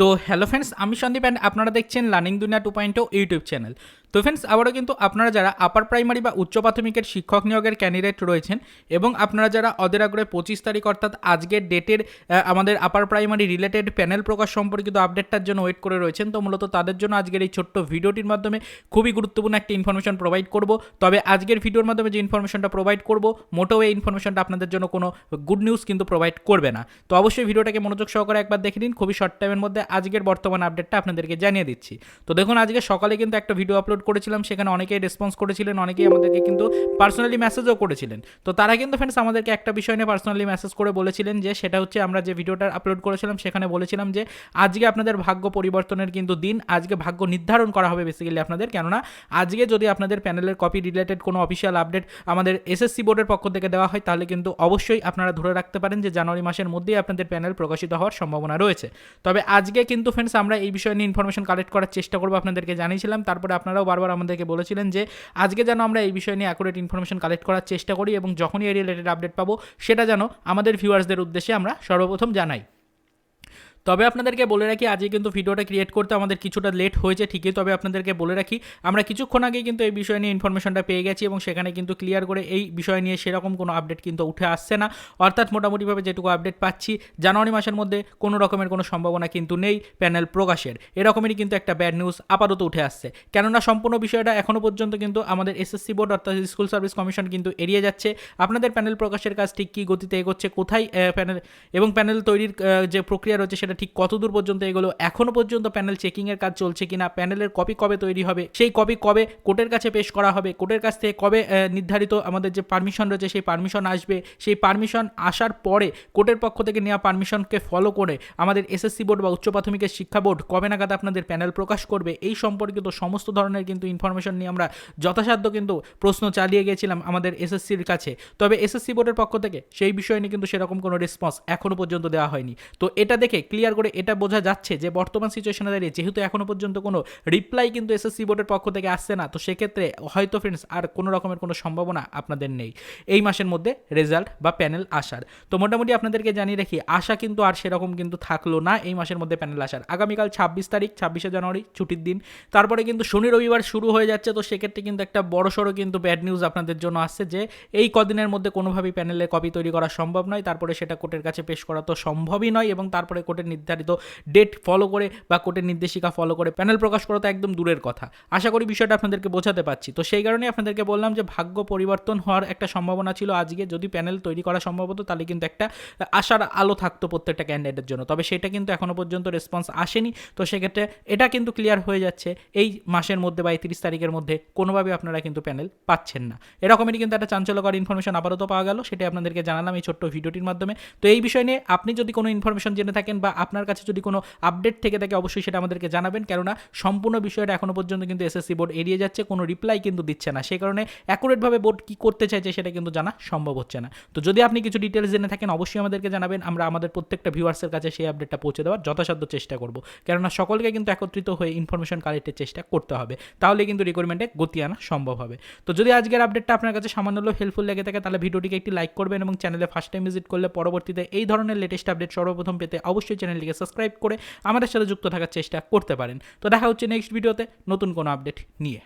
তো hello friends, আমি Sandeep and আপনারা দেখছেন লার্নিং দুনিয়া 2.0 ইউটিউব চ্যানেল। তো ফ্রেন্ডস, আবারও কিন্তু আপনারা যারা আপার প্রাইমারি বা উচ্চ প্রাথমিকের শিক্ষক নিয়োগের ক্যান্ডিডেট রয়েছেন এবং আপনারা যারা অধীর আগ্রহে 25 তারিখ অর্থাৎ আজকের ডেটের আমাদের আপার প্রাইমারি রিলেটেড প্যানেল প্রকাশ সম্পর্কিত আপডেটটার জন্য ওয়েট করে রয়েছেন, তো মূলত তাদের জন্য আজকের এই ছোট্ট ভিডিওটির মাধ্যমে খুবই গুরুত্বপূর্ণ একটা ইনফরমেশন প্রোভাইড করব। তবে আজকের ভিডিওর মাধ্যমে যে ইনফরমেশনটা প্রোভাইড করব, মোটেও এই ইনফরমেশনটা আপনাদের জন্য কোনো গুড নিউজ কিন্তু প্রোভাইড করবে না। তো অবশ্যই ভিডিওটাকে মনোযোগ সহকারে একবার দেখে নিন। খুবই শর্ট টাইমের মধ্যে আজকের বর্তমান আপডেটটা আপনাদেরকে জানিয়ে দিচ্ছি। তো দেখুন, আজকে সকালে কিন্তু একটা ভিডিও আপলোড করেছিলাম, সেখানে অনেকেই রেসপন্স করেছিলেন, অনেকেই আমাদেরকে কিন্তু পার্সোনালি মেসেজও করেছিলেন। তো তারা কিন্তু ফ্রেন্ডস আমাদেরকে একটা বিষয় নিয়ে পার্সোনালি মেসেজ করে বলেছিলেন যে সেটা হচ্ছে, আমরা যে ভিডিওটা আপলোড করেছিলাম সেখানে বলেছিলাম যে আজকে আপনাদের ভাগ্য পরিবর্তনের কিন্তু দিন, আজকে ভাগ্য নির্ধারণ করা হবে বেসিক্যালি আপনাদের। কেননা আজকে যদি আপনাদের প্যানেলের কপি রিলেটেড কোনো অফিসিয়াল আপডেট আমাদের এসএসসি বোর্ডের পক্ষ থেকে দেওয়া হয়, তাহলে কিন্তু অবশ্যই আপনারা ধরে রাখতে পারেন যে জানুয়ারি মাসের মধ্যেই আপনাদের প্যানেল প্রকাশিত হওয়ার সম্ভাবনা রয়েছে। তবে আজকে কিন্তু ফ্রেন্ডস আমরা এই বিষয় নিয়ে ইনফরমেশন কালেক্ট করার চেষ্টা করবো, আপনাদেরকে জানিয়েছিলাম। তারপরে আপনারাও বারবার আমাদেরকে বলেছিলেন যে আজকে যেন আমরা এই বিষয় নিয়ে অ্যাকুরেট ইনফরমেশন কালেক্ট করার চেষ্টা করি এবং যখনই এই রিলেটেড আপডেট পাবো সেটা যেন আমাদের ভিউয়ার্সদের উদ্দেশ্যে আমরা সর্বপ্রথম জানাই। তবে আপনাদেরকে বলে রাখি, আজকে কিন্তু ভিডিওটা ক্রিয়েট করতে আমাদের কিছুটা লেট হয়েছে ঠিকই, তবে আপনাদেরকে বলে রাখি আমরা কিছুক্ষণ আগে কিন্তু এই বিষয় নিয়ে ইনফরমেশনটা পেয়ে গেছি এবং সেখানে কিন্তু ক্লিয়ার করে এই বিষয় নিয়ে সেরকম কোনো আপডেট কিন্তু উঠে আসছে না। অর্থাৎ মোটামুটিভাবে যেটুকু আপডেট পাচ্ছি, জানুয়ারি মাসের মধ্যে কোনো রকমের কোনো সম্ভাবনা কিন্তু নেই প্যানেল প্রকাশের। এরকমই কিন্তু একটা ব্যাড নিউজ আপাতত উঠে আসছে। কেননা সম্পূর্ণ বিষয়টা এখনও পর্যন্ত কিন্তু আমাদের এসএসসি বোর্ড অর্থাৎ স্কুল সার্ভিস কমিশন কিন্তু এড়িয়ে যাচ্ছে। আপনাদের প্যানেল প্রকাশের কাজ ঠিক কী গতিতে এগোচ্ছে, কোথায় প্যানেল এবং প্যানেল তৈরির যে প্রক্রিয়া রয়েছে সেটা ঠিক কতদূর পর্যন্ত এগুলো, এখনও পর্যন্ত প্যানেল চেকিংয়ের কাজ চলছে কিনা, প্যানেলের কপি কবে তৈরি হবে, সেই কপি কবে কোর্টের কাছে পেশ করা হবে, কোর্টের কাছ থেকে কবে নির্ধারিত আমাদের যে পারমিশন রয়েছে সেই পারমিশন আসবে, সেই পারমিশন আসার পরে কোর্টের পক্ষ থেকে নেওয়া পারমিশনকে ফলো করে আমাদের এসএসসি বোর্ড বা উচ্চ প্রাথমিকের শিক্ষা বোর্ড কবে নাগাদ আপনাদের প্যানেল প্রকাশ করবে, এই সম্পর্কিত সমস্ত ধরনের কিন্তু ইনফরমেশন নিয়ে আমরা যথাসাধ্য কিন্তু প্রশ্ন চালিয়ে গিয়েছিলাম আমাদের এসএসসির কাছে। তবে এসএসসি বোর্ডের পক্ষ থেকে সেই বিষয় নিয়ে কিন্তু সেরকম কোনো রেসপন্স এখনও পর্যন্ত দেওয়া হয়নি। তো এটা দেখে ক্লিয়ার করে এটা বোঝা যাচ্ছে যে বর্তমান সিচুয়েশনে দাঁড়িয়ে যেহেতু এখনও পর্যন্ত কোনো রিপ্লাই কিন্তু এসএসসি বোর্ডের পক্ষ থেকে আসছে না, তো সেক্ষেত্রে হয়তো ফ্রেন্ডস আর কোনো রকমের কোনো সম্ভাবনা আপনাদের নেই এই মাসের মধ্যে রেজাল্ট বা প্যানেল আসার। তো মোটামুটি আপনাদেরকে জানিয়ে রাখি, আশা কিন্তু আর সেরকম কিন্তু থাকলো না এই মাসের মধ্যে প্যানেল আসার। আগামীকাল 26 তারিখ, 26শে জানুয়ারি ছুটির দিন, তারপরে কিন্তু শনি রবিবার শুরু হয়ে যাচ্ছে। তো সেক্ষেত্রে কিন্তু একটা বড়সড় কিন্তু ব্যাড নিউজ আপনাদের জন্য আসছে যে এই কদিনের মধ্যে কোনোভাবেই প্যানেলের কপি তৈরি করা সম্ভব নয়, তারপরে সেটা কোর্টের কাছে পেশ করা তো সম্ভবই নয় এবং তারপরে কোর্টের নির্ধারিত ডেট ফলো করে বা কোর্টের নির্দেশিকা ফলো করে প্যানেল প্রকাশ করা তো একদম দূরের কথা। আশা করি বিষয়টা আপনাদেরকে বোঝাতে পারছি। তো সেই কারণেই আপনাদেরকে বললাম যে ভাগ্য পরিবর্তন হওয়ার একটা সম্ভাবনা ছিল আজকে, যদি প্যানেল তৈরি করা সম্ভব হতো তাহলে কিন্তু একটা আশার আলো থাকতো প্রত্যেকটা ক্যান্ডিডেটের জন্য। তবে সেটা কিন্তু এখনও পর্যন্ত রেসপন্স আসেনি। তো সেক্ষেত্রে এটা কিন্তু ক্লিয়ার হয়ে যাচ্ছে এই মাসের মধ্যে বা 31 তারিখের মধ্যে কোনোভাবে আপনারা কিন্তু প্যানেল পাচ্ছেন না। এরকমই কিন্তু একটা চাঞ্চল্যকর ইনফরমেশন আপাতত পাওয়া গেল, সেটা আপনাদেরকে জানালাম এই ছোট্ট ভিডিওটির মাধ্যমে। তো এই বিষয় নিয়ে আপনি যদি কোনো ইনফরমেশন জেনে থাকেন বা আপনার কাছে যদি কোনো আপডেট থেকে থাকে অবশ্যই সেটা আমাদেরকে জানাবেন। কেননা সম্পূর্ণ বিষয়টা এখনও পর্যন্ত কিন্তু এসএসসি বোর্ড এড়িয়ে যাচ্ছে, কোনো রিপ্লাই কিন্তু দিচ্ছে না। সেই কারণে অ্যাকুরেটভাবে বোর্ড কী করতে চাইছে সেটা কিন্তু জানা সম্ভব হচ্ছে না। তো যদি আপনি কিছু ডিটেলস জেনে থাকেন অবশ্যই আমাদেরকে জানাবেন, আমরা আমাদের প্রত্যেকটা ভিউয়ার্সের কাছে সেই আপডেটটা পৌঁছে দেওয়ার যথাসাধ্য চেষ্টা করব। কেননা সকলকে কিন্তু একত্রিত হয়ে ইনফরমেশন কালেক্টের চেষ্টা করতে হবে, তাহলে কিন্তু রিকোয়ারমেন্টে গতি আনা সম্ভব হবে। তো যদি আজকের আপডেটটা আপনার কাছে সামান্য হলেও হেল্পফুল লেগে থাকে তাহলে ভিডিওটিকে একটি লাইক করবেন এবং চ্যানেলে ফার্স্ট টাইম ভিজিট করলে পরবর্তীতে এই ধরনের লেটেস্ট আপডেট সর্বপ্রথম পেতে অবশ্যই চ্যানেলটিকে সাবস্ক্রাইব করে আমাদের সাথে যুক্ত থাকার চেষ্টা করতে পারেন। তো দেখা হচ্ছে নেক্সট ভিডিওতে নতুন কোনো আপডেট নিয়ে।